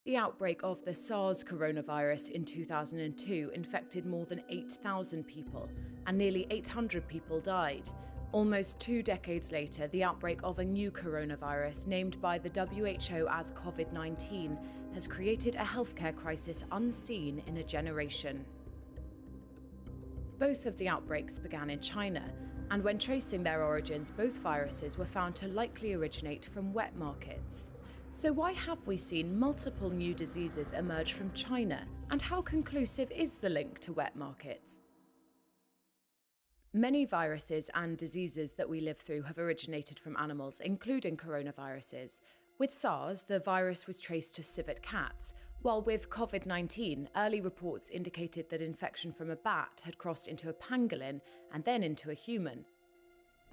The outbreak of the SARS coronavirus in 2002 infected more than 8,000 people, and nearly 800 people died. Almost 2 decades later, the outbreak of a new coronavirus, named by the WHO as COVID-19, has created a healthcare crisis unseen in a generation. Both of the outbreaks began in China, and when tracing their origins, both viruses were found to likely originate from wet markets. So why have we seen multiple new diseases emerge from China, and how conclusive is the link to wet markets? Many viruses and diseases that we live through have originated from animals, including coronaviruses. With SARS, the virus was traced to civet cats, while with COVID-19, early reports indicated that infection from a bat had crossed into a pangolin and then into a human.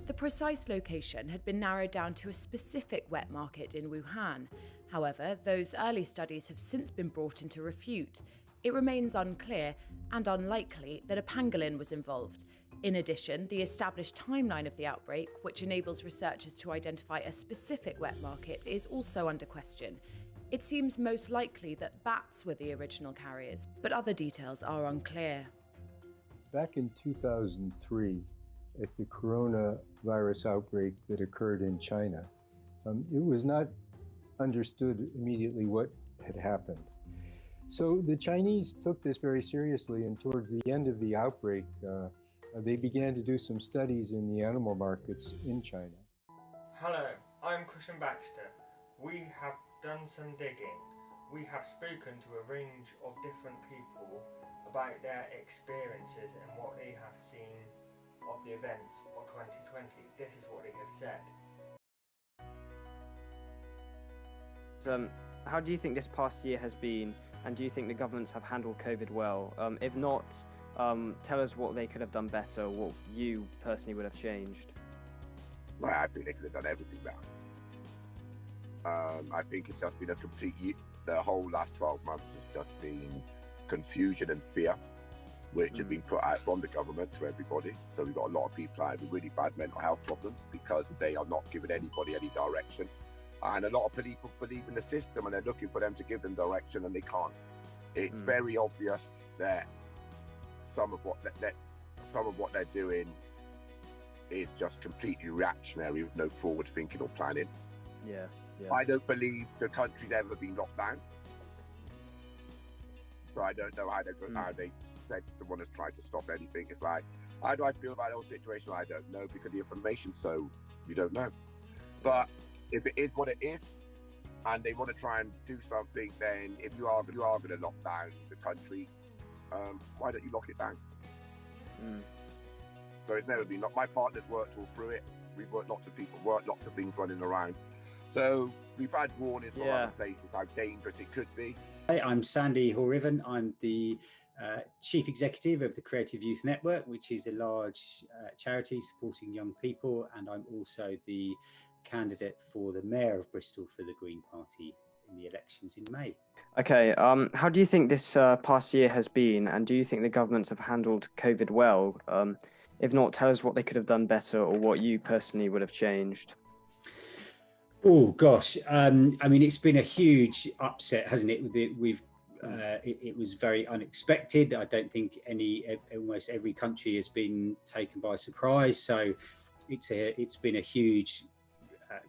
The precise location had been narrowed down to a specific wet market in Wuhan. However, those early studies have since been brought into refute. It remains unclear and unlikely that a pangolin was involved. In addition, the established timeline of the outbreak, which enables researchers to identify a specific wet market, is also under question. It seems most likely that bats were the original carriers, but other details are unclear. Back in 2003, at the coronavirus outbreak that occurred in China, it was not understood immediately what had happened. So the Chinese took this very seriously, and towards the end of the outbreak, they began to do some studies in the animal markets in China. Hello, I'm Kristian Baxter. We have done some digging. We have spoken to a range of different people about their experiences and what they have seen of the events of 2020. This is what they have said. How do you think this past year has been, and do you think the governments have handled COVID well? If not, tell us what they could have done better, what you personally would have changed. Well, I think they could have done everything better. I think it's just been a complete year. The whole last 12 months has just been confusion and fear, which have been put out from the government to everybody. So we've got a lot of people having really bad mental health problems because they are not giving anybody any direction. And a lot of people believe in the system and they're looking for them to give them direction, and they can't. It's very obvious that some of what they're doing is just completely reactionary with no forward thinking or planning. Yeah. I don't believe the country's ever been locked down. So I don't know how they said to want to try to stop anything. It's like, how do I feel about the whole situation? I don't know, because the information's so you don't know. But if it is what it is, and they want to try and do something, then if you are going to lock down the country, why don't you lock it down? So it's never been. My partner's worked all through it. We've worked lots of things running around. So we've had warnings from other places how dangerous it could be. Hi, I'm Sandy Horriven. I'm the Chief Executive of the Creative Youth Network, which is a large charity supporting young people, and I'm also the candidate for the Mayor of Bristol for the Green Party in the elections in May. Okay, how do you think this past year has been, and do you think the governments have handled COVID well? If not, tell us what they could have done better or what you personally would have changed. Oh gosh, I mean, it's been a huge upset, hasn't it? It was very unexpected. I don't think almost every country has been taken by surprise. So it's been a huge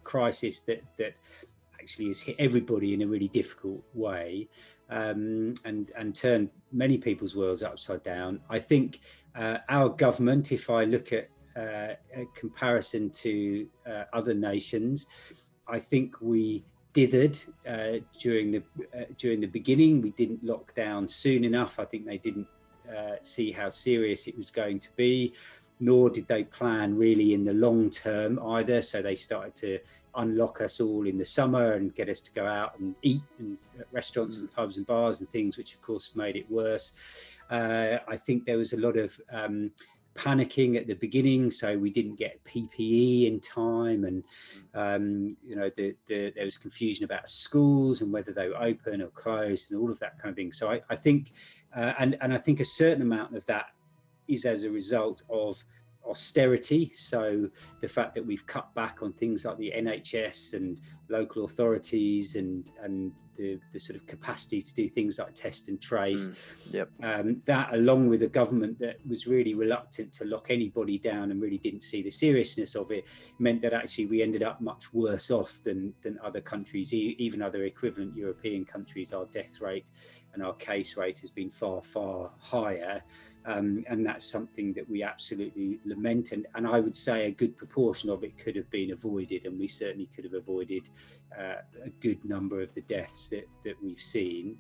crisis that actually has hit everybody in a really difficult way, and turned many people's worlds upside down. I think our government, if I look at a comparison to other nations, I think we dithered during the beginning. We didn't lock down soon enough. I think they didn't see how serious it was going to be, nor did they plan really in the long term either. So they started to unlock us all in the summer and get us to go out and eat at restaurants and pubs and bars and things, which of course made it worse. I think there was a lot of panicking at the beginning, so we didn't get PPE in time, and there was confusion about schools and whether they were open or closed and all of that kind of thing. So I think and I think a certain amount of that is as a result of austerity. So the fact that we've cut back on things like the NHS and local authorities and the sort of capacity to do things like test and trace. That, along with a government that was really reluctant to lock anybody down and really didn't see the seriousness of it, meant that actually we ended up much worse off than other countries, even other equivalent European countries. Our death rate and our case rate has been far, far higher. And that's something that we absolutely lament. And I would say a good proportion of it could have been avoided, and we certainly could have avoided a good number of the deaths that we've seen.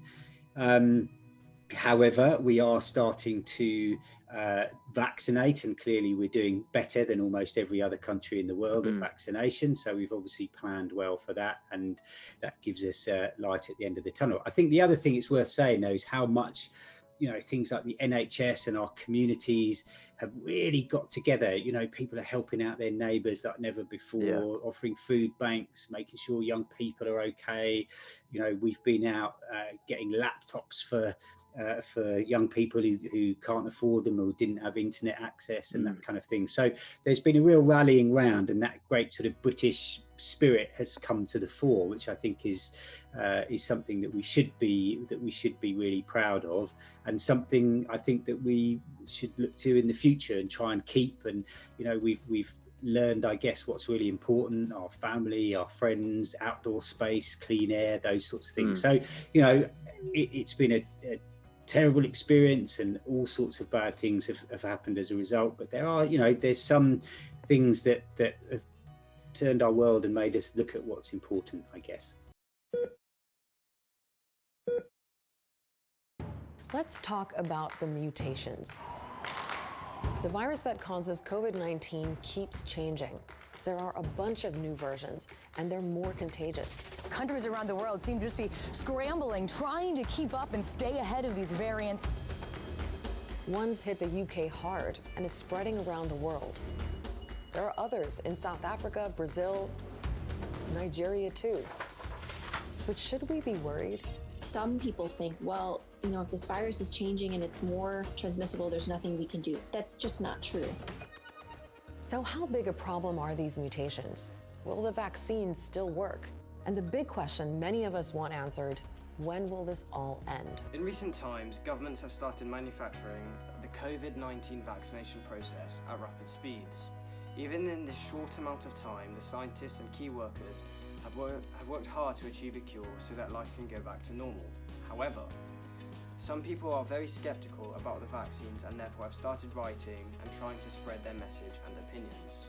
However, we are starting to vaccinate, and clearly we're doing better than almost every other country in the world at vaccination. So we've obviously planned well for that, and that gives us light at the end of the tunnel. I think the other thing it's worth saying, though, is how much things like the NHS and our communities have really got together. People are helping out their neighbours like never before, offering food banks, making sure young people are okay. We've been out getting laptops for young people who can't afford them or didn't have internet access and that kind of thing. So there's been a real rallying round, and that great sort of British spirit has come to the fore, which I think is something that we should be really proud of, and something I think that we should look to in the future and try and keep. And we've learned, I guess, what's really important: our family, our friends, outdoor space, clean air, those sorts of things. So it's been a terrible experience, and all sorts of bad things have happened as a result. But there's some things that have turned our world and made us look at what's important, I guess. Let's talk about the mutations. The virus that causes COVID-19 keeps changing. There are a bunch of new versions, and they're more contagious. Countries around the world seem to just be scrambling, trying to keep up and stay ahead of these variants. One's hit the UK hard and is spreading around the world. There are others in South Africa, Brazil, Nigeria too. But should we be worried? Some people think, well, if this virus is changing and it's more transmissible, there's nothing we can do. That's just not true. So how big a problem are these mutations? Will the vaccines still work? And the big question many of us want answered: when will this all end? In recent times, governments have started manufacturing the COVID-19 vaccination process at rapid speeds. Even in this short amount of time, the scientists and key workers have worked hard to achieve a cure so that life can go back to normal. However, some people are very skeptical about the vaccines and therefore have started writing and trying to spread their message and opinions.